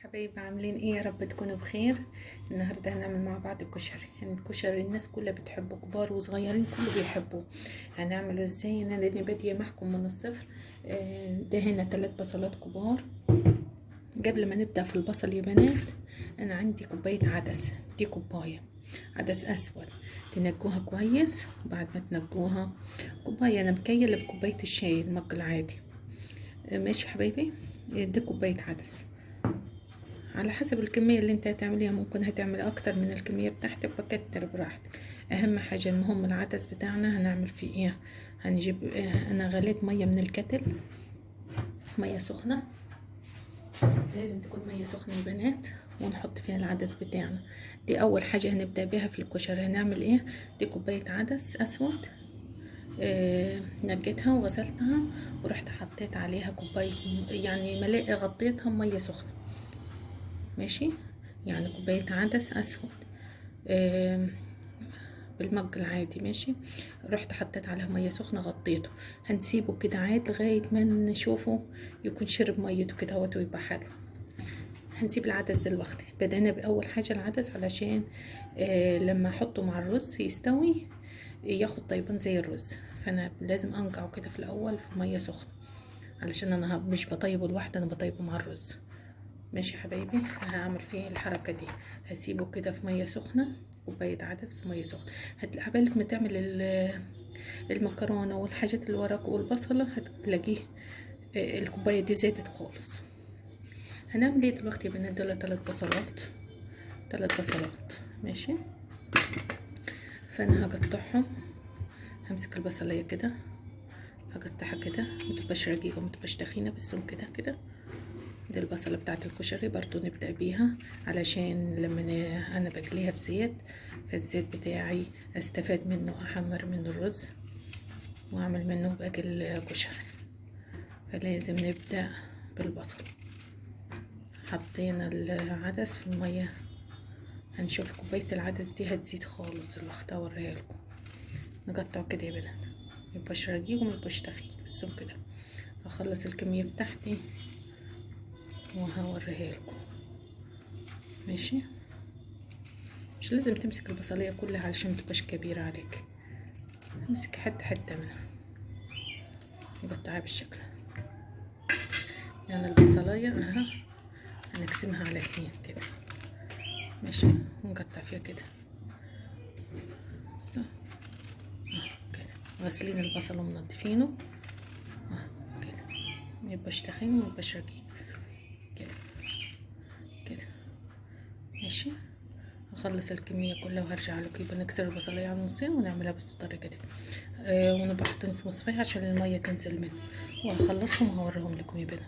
حبايبي عاملين ايه؟ يا رب تكونوا بخير. النهارده هنعمل مع بعض الكشري. الكشري الناس كلها بتحبه، كبار وصغيرين كله بيحبوه. هنعمله ازاي؟ انا لاني باديه معكم من الصفر. ده هنا 3 بصلات كبار. قبل ما نبدا في البصل يا بنات، انا عندي كوبايه عدس. دي كوبايه عدس اسود، تنجوها كويس. وبعد ما تنجوها كوبايه، انا مكيله بكوبايه الشاي المج العادي. ماشي حبايبي. دي كوبايه عدس، على حسب الكمية اللي انت هتعمليها. ممكن هتعملي اكتر من الكمية بتاعتك، فكتر براحتك. اهم حاجة المهم العدس بتاعنا هنعمل فيه ايه. هنجيب انا غليت مية من الكتل، مية سخنة. لازم تكون مية سخنة يا بنات، ونحط فيها العدس بتاعنا. دي اول حاجة هنبدأ بيها في الكشري. هنعمل ايه؟ دي كوباية عدس اسود. نجيتها وغسلتها، ورحت حطيت عليها كوباية، يعني ملاء غطيتها مية سخنة. ماشي، يعني كوباية عدس اسود بالمج العادي. ماشي، رحت حطيت عليها مية سخنة غطيته. هنسيبه كده عاد لغاية ما نشوفه يكون شرب ميته كده ويبقى حلو. هنسيب العدس دلوقتي. بدأنا بأول حاجة العدس، علشان لما احطه مع الرز يستوي، ياخد طيبان زي الرز. فانا لازم انقعه كده في الاول في مية سخنة، علشان انا مش بطيبه لوحده، انا بطيبه مع الرز. ماشي حبايبي، هعمل فيه الحركة دي. هسيبه كده في مية سخنة، كوباية عدس في مية سخنة. عبالك ما تعمل المكرونة والحاجات اللي وراك والبصلة، هتلاقيه الكوباية دي زادت خالص. هنعمل ايه دلوقتي يا بنات؟ دول 3 بصلات، 3 بصلات. ماشي، فانا هقطعهم. همسك البصلية كده، هقطعها كده، متبقاش رقيقة متبقاش تخينة، بس كده كده. دي البصلة بتاعت الكشري برضو نبدأ بيها، علشان لما انا بقليها في زيت، فالزيت بتاعي استفاد منه، احمر منه الرز واعمل منه باقي الكشري. فلازم نبدأ بالبصل. حطينا العدس في المية. هنشوف كوباية العدس دي هتزيد خالص دلوقتي، اوريها لكم. نقطعه كده يا بنات، ميبقاش رقيق وميبقاش تخين، بس كده. هخلص الكمية بتاعتي وهوريها لكم. ماشي، مش لازم تمسك البصلية كلها علشان متبقاش كبيرة عليك. امسك حتة حتة منها، نقطعها بالشكل. يعني البصلاية اها هنقسمها على 2 كده. ماشي، ونقطع فيها كده كده. غاسلين البصل ومنضفينه كده، ميبقاش تخين وميبقاش رقيق كده كده. ماشي، هخلص الكمية كلها وهرجع لكم. يبقى نكسر البصلية على نصين ونعملها بس الطريقة دي. ونبقى حاطين في مصفاية عشان المية تنزل منه. وهخلصهم وهوريهم لكم يا بنات.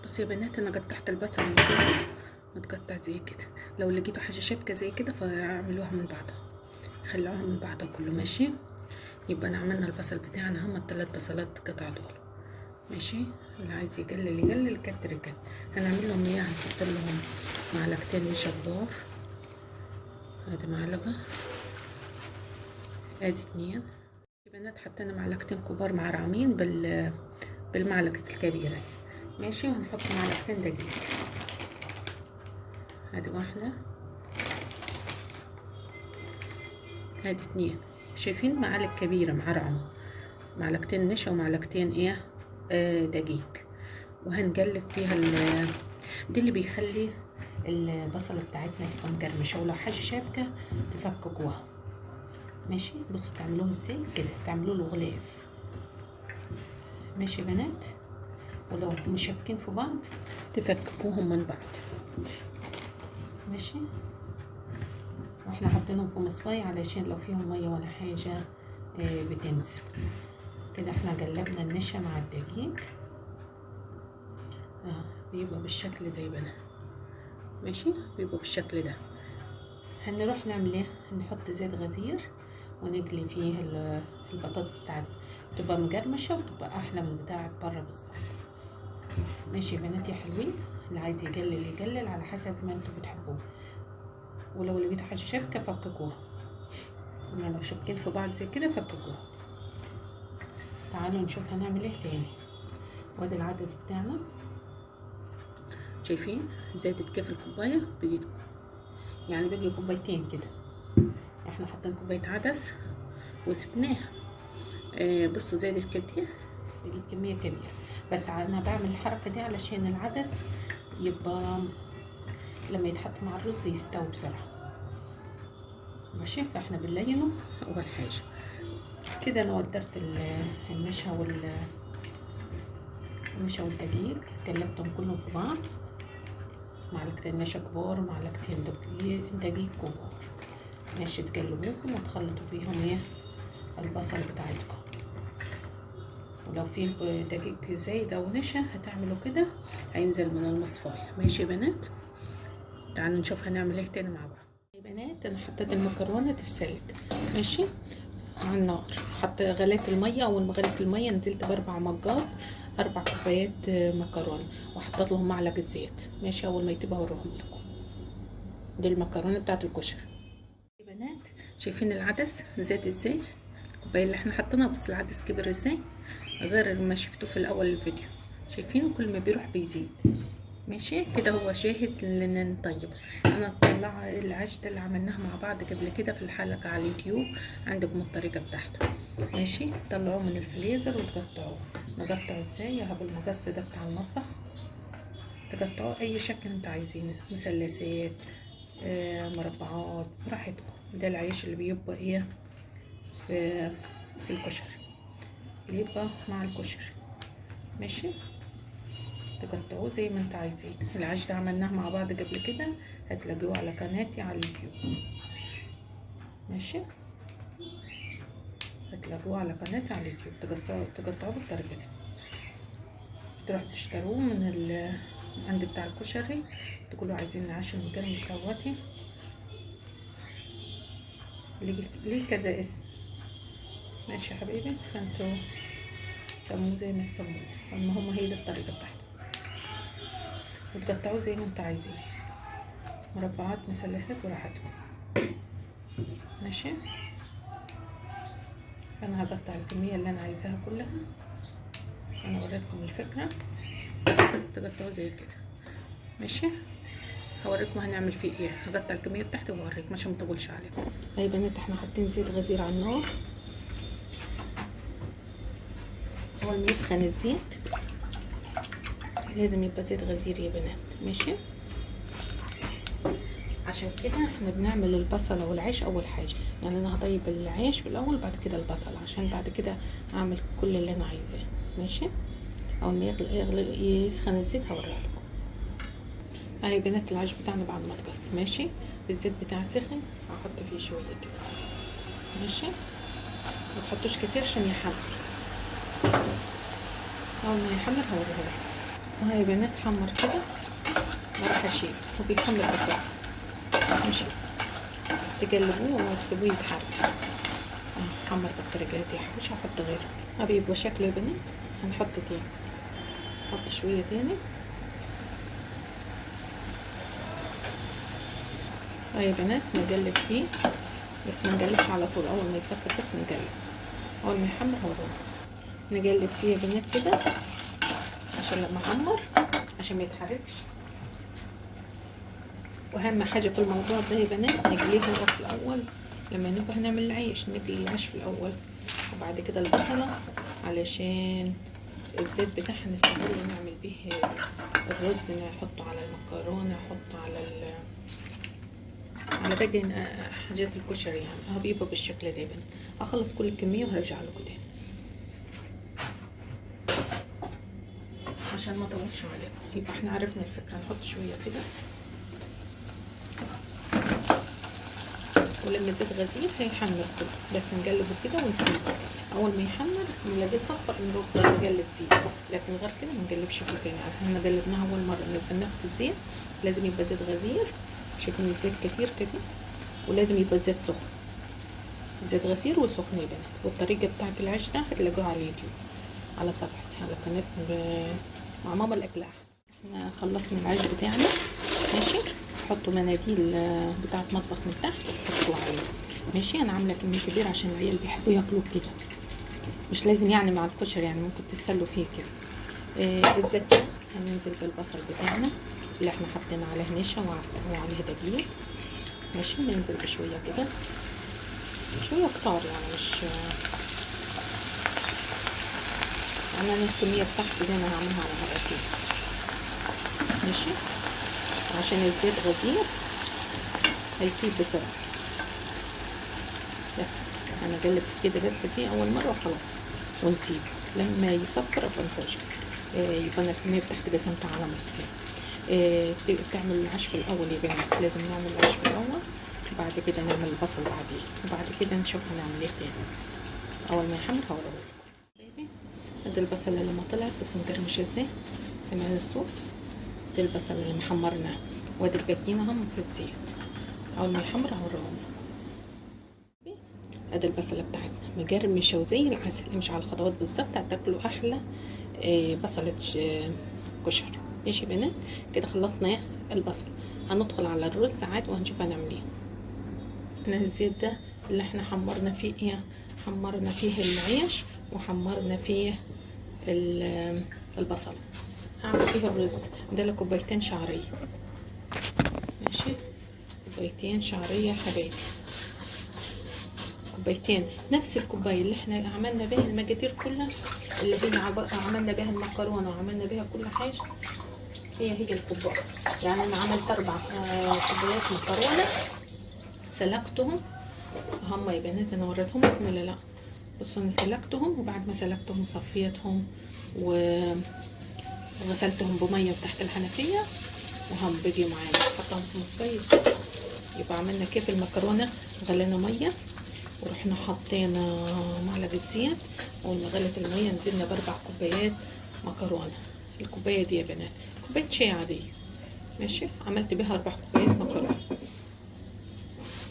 بصوا يا بنات، انا قطعت البصل متقطع زي كده. لو لقيتوا حاجة شبكة زي كده فاعملوها من بعضها، خلوها من بعضها كله. ماشي، يبقى انا عملنا البصل بتاعنا هم ال3 بصلات قطع دول. ماشي، اللي عايز يقلل يقلل، كتر يكتر. هنعمل لهم ايه؟ هنحط لهم معلقتين شبار. ادي معلقة، ادي 2 يا بنات. حطينا معلقتين كبار معرعمين بالمعلقة الكبيرة. ماشي، وهنحط معلقتين دقيق. ادي 1، ادي 2. شايفين؟ معالق كبيرة معرعمة، معلقتين نشا ومعلقتين ايه دقيق. وهنقلب فيها دي اللي بيخلي البصلة بتاعتنا تبقى مقرمشة، ولو حاجة شابكة تفككوها. ماشي، بصوا تعملوه ازاي كده، تعملوا له غلاف. ماشي يا بنات، ولو مشابكين في بعض تفككوهم من بعض. ماشي، واحنا حاطينهم في مصفاية علشان لو فيهم مية ولا حاجة بتنزل كده. احنا قلبنا النشا مع الدقيق بيبقى بالشكل ده يا بنات. ماشي، بيبقى بالشكل ده. هنروح نعمل ايه؟ نحط زيت غزير ونقلي فيه البطاطس بتاعتنا، تبقى مقرمشة وتبقى احلى من بتاعت بره بالظبط. ماشي يا بنات يا حلوين، اللي عايز يقلل يقلل على حسب ما انتوا بتحبوه. ولو لقيتوا حاجه شبكه فككوها، اما لو شابكين في بعض زي كده فككوها. تعالوا نشوف هنعمل ايه تاني. وادي العدس بتاعنا شايفين زادت كيف الكوبايه بقيت، يعني بقي كوبايتين كده. احنا حاطين كوبايه عدس وسبناها. بصوا زادت كده، بقيت كميه كبيره. بس انا بعمل الحركه دي علشان العدس يبقى لما يتحط مع الرز يستوي بسرعه. ماشي، فاحنا بنلينه اول حاجه كده. انا ودرت النشا والدقيق، قلبتهم كلهم في بعض، معلقتين نشا كبار ومعلقتين دقيق كبار. ماشي، تقلبوهم وتخلطوا بيهم ايه البصل بتاعتكم. ولو في دقيق زايد او نشا هتعملوا كده هينزل من المصفايه. ماشي يا بنات، تعالوا نشوف هنعمل ايه تاني مع بعض. يا بنات انا حطيت المكرونه تتسلق ماشي على النار. غليت الميه. اول ما غليت الميه نزلت ب4 مجات 4 كوبايات مكرونه، وحطيت لهم معلقه زيت. ماشي، اول ما يتبقى اوريهم لكم. دي المكرونه بتاعت الكشري. يا بنات شايفين العدس زاد ازاي؟ الكوبايه اللي احنا حطيناها، بس العدس كبر ازاي غير ما شفتوه في الاول الفيديو. شايفين كل ما بيروح بيزيد. ماشي كده هو جاهز لنا نطيب. انا طلع العيش ده اللي عملناه مع بعض قبل كده في الحلقه على اليوتيوب، عندكم الطريقه بتاعته. ماشي، طلعوه من الفريزر وتقطعوه. نقطعه ازاي؟ يا بالمقص ده بتاع المطبخ، تقطعوه اي شكل انتوا عايزينه، مثلثات مربعات براحتكم. ده العيش اللي بيبقى ايه في الكشري، بيبقى مع الكشري. ماشي، تقطعوه زي ما انتوا عايزين. العيش ده عملناه مع بعض قبل كده، هتلاقوه على قناتي على اليوتيوب. ماشي، هتلاقوه على قناتي على اليوتيوب. تقطعوه بالطريقه دي. تروحوا تشتروه من عند بتاع الكشري، تقولوا عايزين عيش المقرمش دواتي، ليه كذا اسم. ماشي يا حبيبي، فانتوا سموه زي ما تسموه، المهم هي دي الطريقه بتاعته. وتقطعوه زي ما انتوا عايزين، مربعات مثلثات براحتكم. ماشي، انا هقطع الكميه اللي انا عايزاها كلها. انا وريتكم الفكره، تقطعوه زي كده. ماشي، هوريكم هنعمل فيه ايه. هقطع الكميه بتاعتي وهوريكم عشان ما اطولش عليكم. يا بنات احنا حاطين زيت غزير على النار. اول ما يسخن الزيت لازم يبقى زيت غزير يا بنات. ماشي، عشان كده احنا بنعمل البصله والعيش اول حاجه. يعني انا هطيب العيش في الاول، بعد كده البصل، عشان بعد كده اعمل كل اللي انا عايزاه. ماشي، اول ما يسخن الزيت هوريها لكم. اهي بنات العيش بتاعنا بعد ما اتقص. ماشي، الزيت بتاع سخن، هحط فيه شويه كده. ماشي، ما تحطوش كتير عشان يحمر. اول ما يحمر هوريها لكم. اهي بنات حمر كده، راح اشيل. هو بيحمر بسرعه. ماشي، تقلبوه وتسيبوه يتحرك. حمر بالطريقه دي. مش هحط غيره، بيبقى شكله يا بنات. هنحط تاني، نحط شويه تاني. يا بنات نقلب فيه، بس ما نقلبش على طول. اول ما يصفر بس نقلب، اول ما يحمر هو نقلب فيه يا بنات كده، عشان لما احمر عشان ما يتحركش. واهم حاجه في الموضوع ده يا بنات نقليه هو في الاول. لما نبقى هنعمل العيش نقلي العيش في الاول، وبعد كده البصله، علشان الزيت بتاعها نستغله ونعمل بيه الرز، نحطه على المكرونه، نحطه على باقي حاجات الكشري. يعني بيبقى بالشكل ده. بنت اخلص كل الكميه وهرجع لكم تاني عشان ما اطولش عليكم. يبقى احنا عرفنا الفكره. نحط شويه كده، ولما الزيت غزير هيحمر كله، بس نقلبه كده ونسيبه. اول ما يحمر نلاقيه صفر نروح نقلب فيه، لكن غير كده ما نقلبش فيه تاني. احنا قلبناها اول مره نزلناه في الزيت، لازم يبقى زيت غزير. شايفين الزيت كتير كده، ولازم يبقى الزيت سخن، زيت غزير وسخن يا بنات. والطريقه بتاعت العيش ده هتلاقوها على اليوتيوب على صفحتي على قناه مع ماما الاكلاح. احنا خلصنا العيش بتاعنا. ماشي، حطوا مناديل بتاعت مطبخ من تحت وحطوا عليه. ماشي، انا عامله كميه كبيره عشان العيال بيحبوا ياكلوه كده، مش لازم يعني مع الكشري، يعني ممكن تسلوا فيه كده. الزيت هننزل بالبصل بتاعنا اللي احنا حطينا عليه نشا وعليه دقيق. ماشي، ننزل بشويه كده، شويه كتار يعني، مش انا الكميه بتاعتي دي انا هعملها على مرتين. ماشي، عشان الزيت غزير هيطيب بسرعه. بس انا قلبت كده بس فيه اول مره وخلاص، ونسيب لما يصفر بنخرج. يبقى انا الكميه بتاعتي قسمتها على نصين. تعمل العيش في الاول يا بنات، لازم نعمل العيش في الاول، وبعد كده نعمل البصل بعدين، وبعد كده نشوف هنعمل ايه تاني. اول ما يحمر هوريهولكم. ادي البصل اللي ما طلعت بس مقرمش ازاي، سمعنا الصوت. ادي البصل اللي محمرناه، وادي الباقيين هم في الزيت. اول ما يحمر هوريهم. ادي البصله بتاعتنا مقرمشه وزي العسل. امشي على الخطوات بالظبط هتاكلوا احلى بصله كشري. ماشي يا بنات، كده خلصنا البصل. هندخل على الرز عاد وهنشوف هنعمل ايه. احنا الزيت ده اللي احنا حمرنا فيه ايه، حمرنا فيه العيش وحمرنا فيه البصل. هعمل فيه الرز ده كوبايتين شعريه. ماشي، كوبايتين شعريه حبايبي، كوبايتين، نفس الكوبايه اللي احنا عملنا بها المقادير كلها، اللي هي عملنا بها المكرونه وعملنا بها كل حاجه، هي الكوبايه. يعني انا عملت 4 كوبايات مكرونه، سلقتهم هم يا بنات. انا وريتهم لكم ولا لا؟ بصوا، انا سلقتهم، وبعد ما سلقتهم صفيتهم وغسلتهم بميه تحت الحنفيه، وهم بقيوا معانا حطهم في مصفى. يبقى عملنا كيف المكرونه، غلينا ميه ورحنا حطينا معلقه زيت، وما غلت الميه نزلنا ب4 كوبايات مكرونه. الكوبايه دي يا بنات كوبايه شاي عاديه. ماشي، عملت بها 4 كوبايات مكرونه.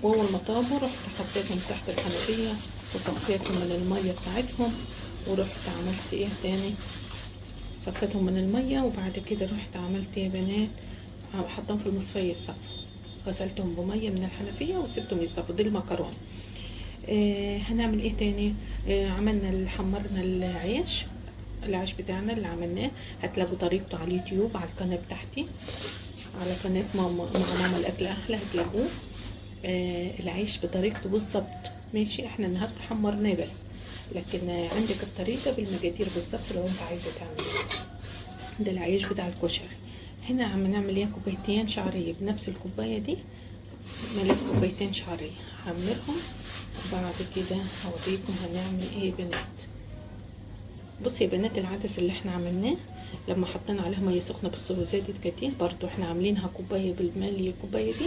واول ما طابوا رحت حطيتهم تحت الحنفيه وصفيتهم من الميه بتاعتهم، ورحت عملت ايه تاني، صفيتهم من الميه، وبعد كده رحت عملت يا بنات حطيتهم في المصفيه يتصفوا، غسلتهم بميه من الحنفيه وسبتهم يصفوا. دي المكرونه. هنعمل ايه تاني؟ عملنا حمرنا العيش بتاعنا اللي عملناه. هتلاقوا طريقته على اليوتيوب على القناه بتاعتي، على قناه ماما الاكل احلى، هتلاقوه العيش بطريقته بالظبط. ماشي، احنا النهارده حمرناه بس، لكن عندك الطريقه بالمقادير بالظبط لو انت عايزه تعمليه. ده العيش بتاع الكشري. هنا عم نعمل ايه، كوبايتين شعريه بنفس الكوبايه دي، مليت كوبايتين شعريه هعملهم، وبعد كده هوريكم هنعمل ايه يا بنات. بصي يا بنات، العدس اللي احنا عملناه لما حطينا عليه ميه سخنه بالصوره زادت كتير، برضو احنا عاملينها كوبايه بالملي. الكوبايه دي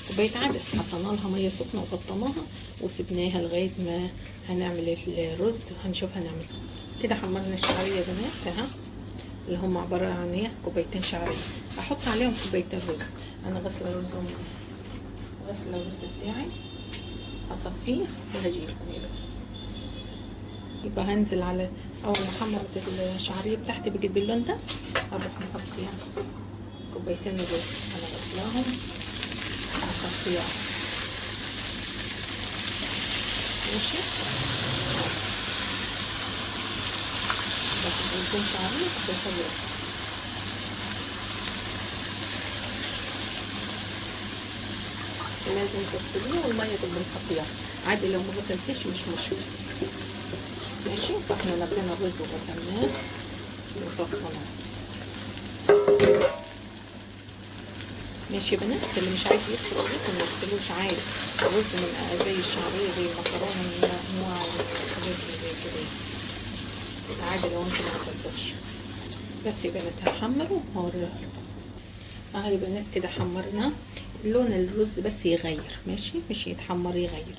كوبايه عدس، حطينا لها ميه سخنه وغطيناها وسبناها لغايه ما هنعمل الرز. هنشوف هنعمل كده. حمرنا الشعريه يا بنات اهي، اللي هم عباره عن ايه، كوبايتين شعريه. احط عليهم كوبايتين رز. انا غسله الرز بتاعي، هصفيه وهجيلكم. يبقى هنزل على اول ما حمرت الشعريه بتاعتي بقت باللون ده، هروح نحط فيها كوبايتين رز انا غسلاهم هصفيهم. ماشي، باخد كوبايتين شعريه وكوبايتين رز. لازم تغسليه والميه تبقى مصفيه عادي، لو ما غسلتيش مش مشكله. ماشي، فاحنا لقينا الرز وغسلناه وصفناه. ماشي يا بنات، اللي مش عايز يغسل الرز ما يغسلوش عادي. الرز من زي الشعريه زي المكرونه من انواع الحاجات زي كده عادي لو انت ما غسلتوش. بس يا بنات هحمره وهوريها لكم. يا بنات كده حمرنا، لون الرز بس يغير. ماشي، مش يتحمر، يغير.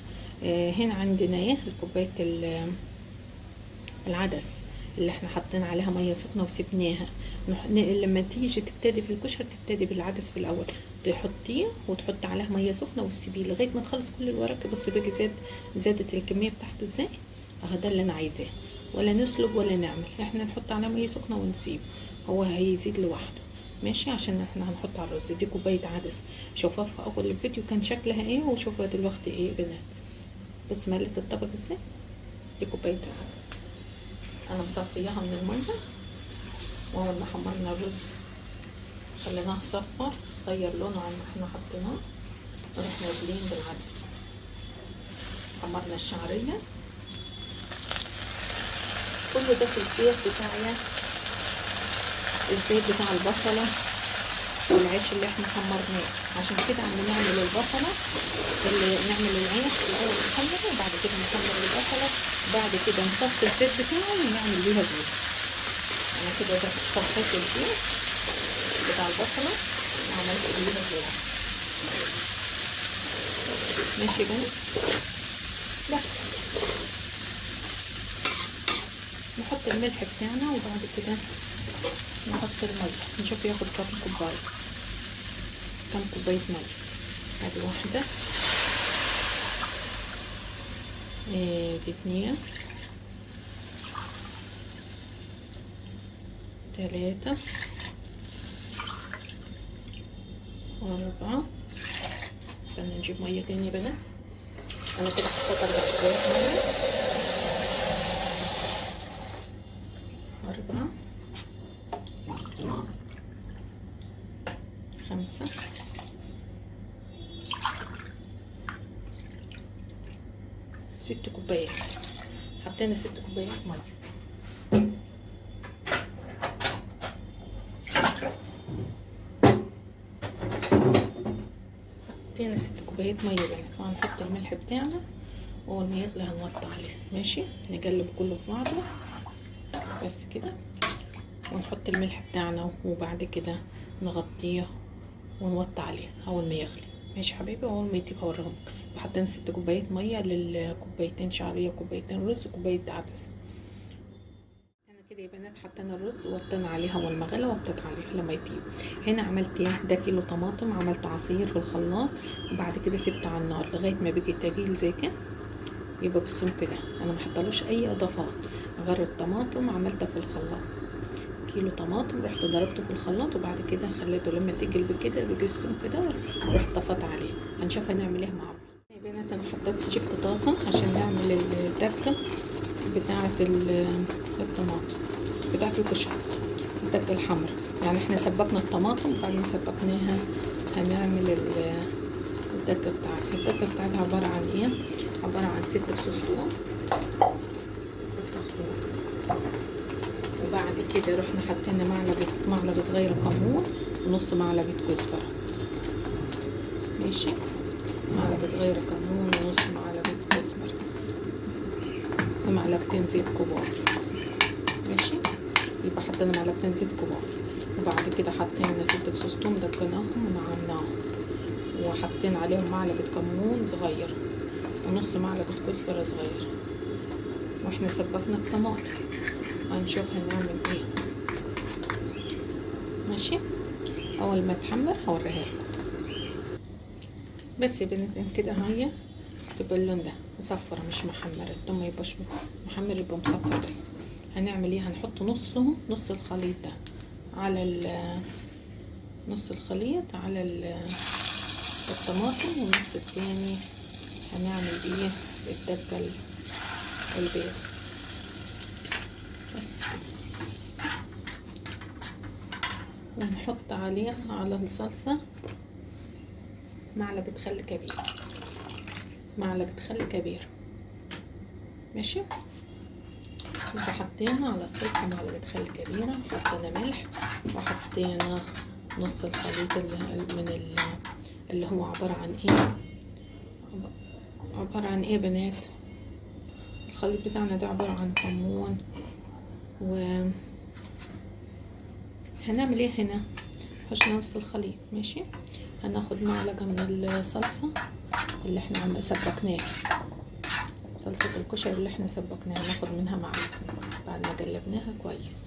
هنا عندنا ايه، كوبايه العدس اللي احنا حاطين عليها ميه سخنه وسبناها. لما تيجي تبتدي في الكشري تبتدي بالعدس في الاول، تحطيه وتحطي عليها ميه سخنه وتسيبيه لغايه ما تخلص كل الورق. بصي بقى زادت الكميه بتاعته ازاي اهو، ده اللي انا عايزاه. ولا نسلق ولا نعمل، احنا نحط عليه ميه سخنه ونسيبه، هو هيزيد لوحده. ماشي، عشان احنا هنحط على الرز. دي كوبايه عدس، شوفوها في اول الفيديو كان شكلها ايه، وشوفوها دلوقتي ايه يا بنات. بص ملت الطبق ازاي. دي كوبايه العدس انا مصفياها من الميه، واول ما حمرنا الرز خليناه صفر غير لونه عن ما احنا حطيناه، نروح نازلين بالعدس. حمرنا الشعرية كله ده في الزيت بتاعي، الزيت بتاع البصلة والعيش اللي احنا حمرناه. عشان كده عم نعمل البصلة اللي نعمل العيش الاول نحمره، وبعد كده نحمر البصلة، بعد كده نصفي الزيت بتاعه ونعمل بيها زيت. انا كده صفيت الزيت بتاع البصلة وعملت بيها زيت. ماشي بقى. بس نحط الملح بتاعنا، وبعد كده نحط المية نشوف ياخد كام كوباية، كام كوباية مية. ادي واحدة، دي 2 3 4. استنى نجيب مية تاني بقى. انا كده حطيت 4 كوبايات مية. 4 5 6 كوبايات. حطينا 6 كوبايات ميه. حطينا 6 كوبايات ميه بقى. وهنحط الملح بتاعنا، اول ما يغلي هنوطي عليه. ماشي، نقلب كله في بعضه بس كده، ونحط الملح بتاعنا، وبعد كده نغطيه ونوطي عليه اول ما يغلي. ماشي حبيبي. اول ما يطيب هوريهم. حطينا 6 كوبايات ميه للكوبايتين شعريه، كوبايتين رز، وكوبايه عدس. انا كده يا بنات حطينا الرز ووطينا عليه اول ما غلى، وطيت عليه لما يطيب. هنا عملت ايه؟ ده كيلو طماطم عملت عصير في الخلاط، وبعد كده سبته على النار لغايه ما بقي تجيل زي كده، يبقى بالسمك ده. انا ما حطلوش اي اضافات غير الطماطم. عملتها في الخلاط كيلو طماطم، رحت ضربته في الخلاط، وبعد كده خليته لما تجل بكده بقي السمك ده، ورحت طفت عليه. هنشوف هنعمل ايه مع بعض يا بنات. انا جبت طاسه عشان نعمل الدكه بتاعه الطماطم بتاعه الكشري، الدكه الحمراء. يعني احنا سبكنا الطماطم، وبعد ما سبكناها هنعمل الدكه بتاعتها. الدكه بتاعتها عباره عن ايه؟ عباره عن 6 فصوص ثوم، وبعد كده رحنا حطينا معلقه صغيره كمون، ونص معلقه كزبره. ماشي، معلقه صغيره كمون ونص معلقه كزبره، ومعلقتين زيت كبار. ماشي، يبقى حطينا معلقتين زيت كبار، وبعد كده حطينا 6 فصوص ثوم دقناهم ونعمناهم، وحطينا عليهم معلقه كمون صغير ونص معلقه كزبره صغير. واحنا سبكنا الطماطم هنشوف هنعمل ايه. ماشي، اول ما تحمر هوريها لكم. بس يا بنات كده هي تبقى اللون ده مصفر مش محمر. الثوم ما يبقاش محمر، يبقى مصفر بس. هنعمل ايه؟ هنحط نص الخليط ده على نص الخليط على الطماطم، والنص التاني هنعمل ايه؟ الدكه البيض بس. ونحط عليها على الصلصه معلقه خل كبير، معلقه خل كبير. ماشي، يبقى حطينا على الصلصه معلقه خل كبيره، حطينا ملح، وحطينا نص الخليط اللي هو عباره عن ايه؟ عباره عن ايه بنات؟ الخليط بتاعنا ده عباره عن كمون. و هنعمل ايه هنا؟ حشنا نص الخليط. ماشي، هناخد معلقه من الصلصه اللي احنا سبكناها، صلصه الكشري اللي احنا سبكناها، ناخد منها معلقه بعد ما قلبناها كويس.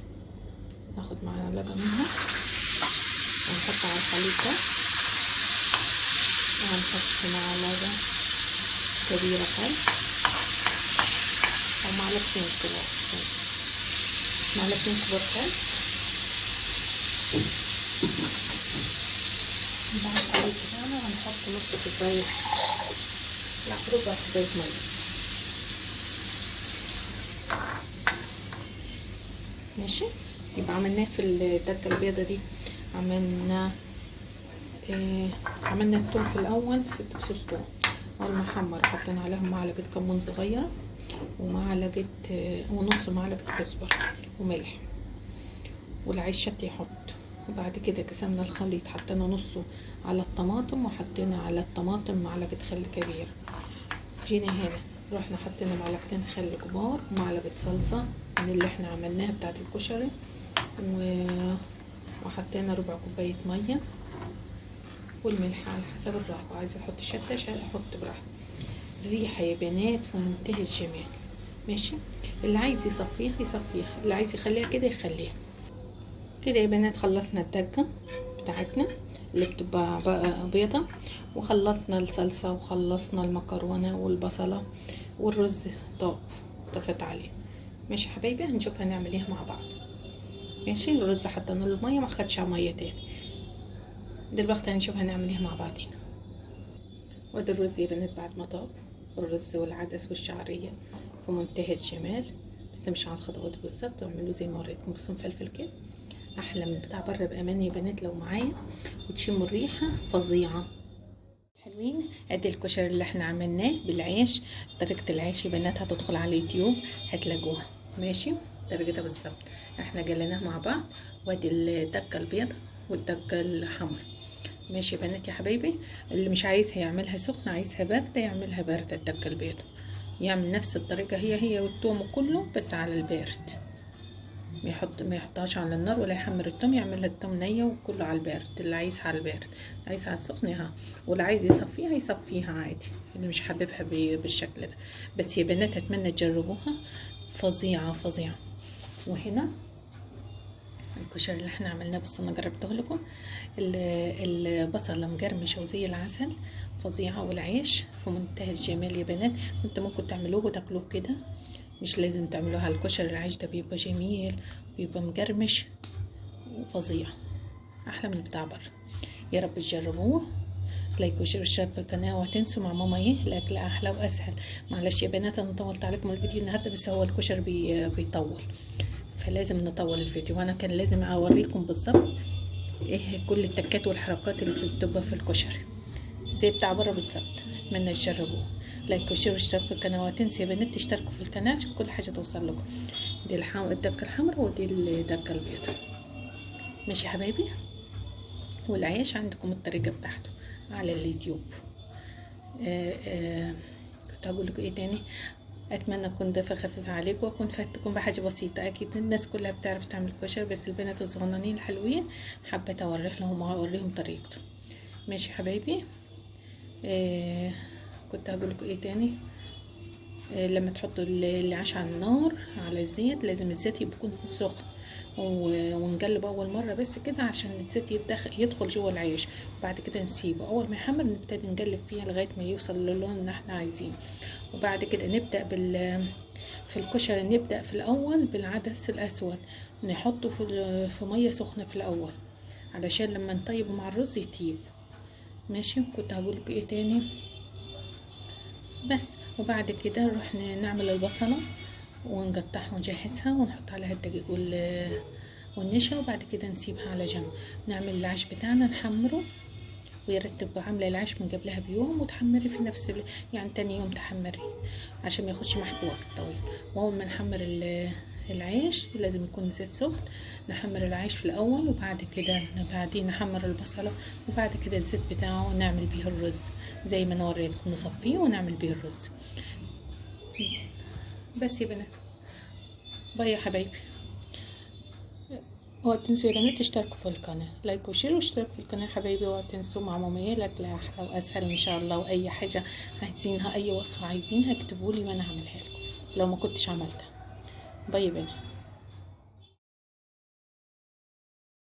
ناخد معلقه منها ونحط على الخليط ده، وهنحط معلقه كبيره خل، او معلقتين كبار خل. بعد الخليط بتاعنا هنحط نص كوبايه، لا ربع كوبايه ميه. ماشي، يبقى عملناه في الدكه البيضه دي، عملنا عملنا التوم في الاول 6 فصوص توم. اول ما حمر حطينا عليهم معلقه كمون صغيره ومعلقه ونص معلقه كزبره وملح، والعيش شط يحط. وبعد كده قسمنا الخليط، حطينا نصه على الطماطم وحطينا على الطماطم معلقه خل كبيره. جينا هنا رحنا حطينا معلقتين خل كبار ومعلقه صلصه من اللي احنا عملناها بتاعه الكشري، وحطينا ربع كوبايه ميه والملح على حسب الرغبه. عايزه احط شطه احط براحتك. الريحه يا بنات في منتهى الجمال. ماشي، اللي عايز يصفيها يصفيها، اللي عايز يخليها كده يخليها كده. يا بنات خلصنا الدجه بتاعتنا اللي بتبقى بيضه، وخلصنا الصلصه وخلصنا المكرونه والبصله والرز طفت عليه. ماشي حبايبي، هنشوف هنعمل ايه مع بعض. ماشي، الرز حطينا له الميه ما خدش ميه تاني. دلوقتي هنشوف هنعمل ايه مع بعضينا. وادي الرز يا بنات بعد ما طاب، الرز والعدس والشعريه في منتهى الجمال، بس مش على الخطوات بالظبط، واعملوه زي ما وريتكم. بصوا مفلفل كده احلى من بتاع بره بامان يا بنات لو معايا، وتشموا الريحه فظيعه. حلوين. ادي الكشري اللي احنا عملناه بالعيش. طريقه العيش يا بنات هتدخل على اليوتيوب هتلاقوها. ماشي، طريقتها بالظبط احنا جليناها مع بعض. وادي الدكه البيضه والدكه الحمر. ماشي يا بنات يا حبايبي، اللي مش عايزها يعملها سخنه عايزها بارده يعملها بارده. الدكه البيضه يعمل نفس الطريقه هي والثوم كله بس على البارد، ما يحطهاش على النار ولا يحمر التوم، يعملها التوم نيه وكله على البارد. اللي عايزها على البارد، اللي عايزها على السخن ها، واللي عايز يصفيها يصفيها عادي، اللي مش حاببها بالشكل ده. بس يا بنات اتمنى تجربوها، فظيعه فظيعه. وهنا الكشري اللي احنا عملناه، بس انا جربته لكم. البصله مجرمشه وزي العسل، فظيعه. والعيش في منتهى الجمال يا بنات. انت ممكن تعملوه وتاكلوه كده، مش لازم تعملوها على الكشري. العيش ده بيبقى جميل، بيبقى مجرمش وفظيع، احلى من بتاع بره. يا رب تجربوه. لايك وشير واشتراك في القناه، وهتنسوا مع ماما ايه الاكل احلى واسهل. معلش يا بنات انا طولت عليكم الفيديو النهارده، بس هو الكشري بيطول، فلازم نطول الفيديو. وانا كان لازم اوريكم بالظبط ايه كل التكات والحركات اللي بتبقى في الكشري زي بتاع بره بالظبط. اتمنى تجربوه. لايك وشير واشتراك في القناه، وتنسوا يا بنات تشتركوا في القناه عشان كل حاجه توصل لكم. دي الدكه الحمراء ودي الدكه البيضاء. ماشي يا حبايبي. والعيش عندكم الطريقه بتاعته على اليوتيوب. كنت هقول لكم ايه تاني. اتمنى اكون ضيفه خفيفه عليكم واكون فاتكم بحاجه بسيطه. اكيد الناس كلها بتعرف تعمل كشري، بس البنات الصغننين الحلوين حبيت اوريهم طريقته. ماشي حبايبي. كنت هقول لكم ايه تاني. لما تحطوا العيش على النار على الزيت، لازم الزيت يكون سخن، ونقلب اول مره بس كده عشان الزيت يدخل جوه العيش. وبعد كده نسيبه اول ما يحمر نبتدي نقلب فيها لغايه ما يوصل للون اللي احنا عايزينه. وبعد كده نبدا في الكشري. نبدا في الاول بالعدس الاسود، نحطه في ميه سخنه في الاول علشان لما نطيبه مع الرز يطيب. ماشي. كنت هقول لكم ايه تاني بس. وبعد كده نروح نعمل البصله ونقطعها ونجهزها ونحط عليها الدقيق والنشا، وبعد كده نسيبها على جنب. نعمل العيش بتاعنا نحمره، ويا ريت تبقى عامله العيش من قبلها بيوم وتحمري في نفس يعني تاني يوم تحمري عشان ما ياخدش معاكي وقت طويل. واول ما نحمر العيش لازم يكون زيت سخن. نحمر العيش في الاول، وبعد كده بعدين نحمر البصله، وبعد كده الزيت بتاعه نعمل بيه الرز زي ما انا وريتكم. نصفيه ونعمل بيه الرز بس يا بنات. باي يا حبايبي. اوعوا تنسوا يا بنات تشتركوا في القناه، لايك وشير واشتراك في القناه حبايبي. اوعوا تنسوا مع ماما الاكل احلى واسهل ان شاء الله. واي حاجه عايزينها، اي وصفه عايزينها اكتبوا لي وانا هعملها لكم لو ما كنتش عملتها. باي يا بنات.